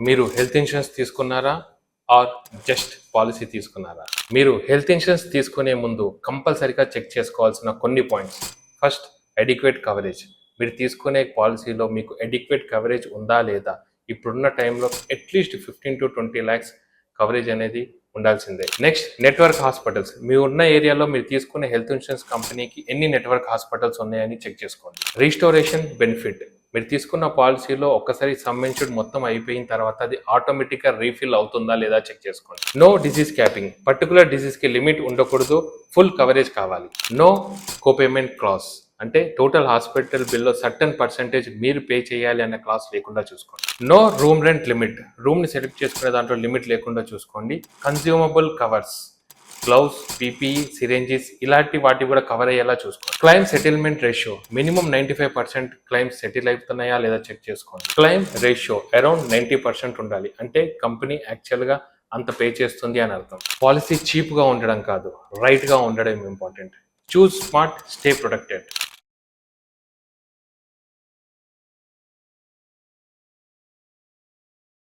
మీరు health insurance తీసుకున్నారా are just policy తీసుకున్నారా? మీరు హెల్త్ ఇన్సూరెన్స్ తీసుకునే ముందు కంపల్సరీగా చెక్ చేసుకోవాల్సిన కొన్ని పాయింట్స్. First, adequate coverage. మీరు తీసుకునే పాలసీలో మీకు అడిక్వేట్ కవరేజ్ ఉందా లేదా? ఇప్పుడున్న టైంలో అట్లీస్ట్ 15 to 20 lakhs కవరేజ్ అనేది ఉండాల్సిందే. Next, network hospitals. మీ ఉన్న ఏరియాలో మీరు తీసుకునే హెల్త్ ఇన్సూరెన్స్ కంపెనీకి ఎన్ని నెట్వర్క్ హాస్పిటల్స్ ఉన్నాయని చెక్ చేసుకోండి. Restoration benefit. మీరు తీసుకున్న పాలసీలో ఒక్కసారి సమ్ ఇన్సూర్డ్ మొత్తం అయిపోయిన తర్వాత అది ఆటోమేటిక్గా రీఫిల్ అవుతుందా లేదా చెక్ చేసుకోండి. No disease capping. పర్టికులర్ డిసీజ్కి లిమిట్ ఉండకూడదు, ఫుల్ కవరేజ్ కావాలి. నో కోపేమెంట్ క్లాస్, అంటే టోటల్ హాస్పిటల్ బిల్లో సర్టన్ పర్సెంటేజ్ మీరు పే చేయాలి అనే క్లాస్ లేకుండా చూసుకోండి. No room rent limit. రూమ్ని సెలెక్ట్ చేసుకునే దాంట్లో లిమిట్ లేకుండా చూసుకోండి. Consumable covers, gloves, PP, syringes ఇలాంటి వాటి కూడా కవర్ అయ్యేలా చూసుకోండి. Claim settlement ratio minimum 95% claims settle అవుతున్నాయా లేదా చెక్ చేసుకోండి. క్లైమ్ రేషియో అరౌండ్ 90% ఉండాలి, అంటే కంపెనీ యాక్చువల్గా అంత పే చేస్తుంది అని అర్థం. పాలసీ చీప్గా ఉండడం కాదు, రైట్గా ఉండడం ఇంపార్టెంట్. చూస్ స్మార్ట్, స్టే ప్రొటెక్టెడ్.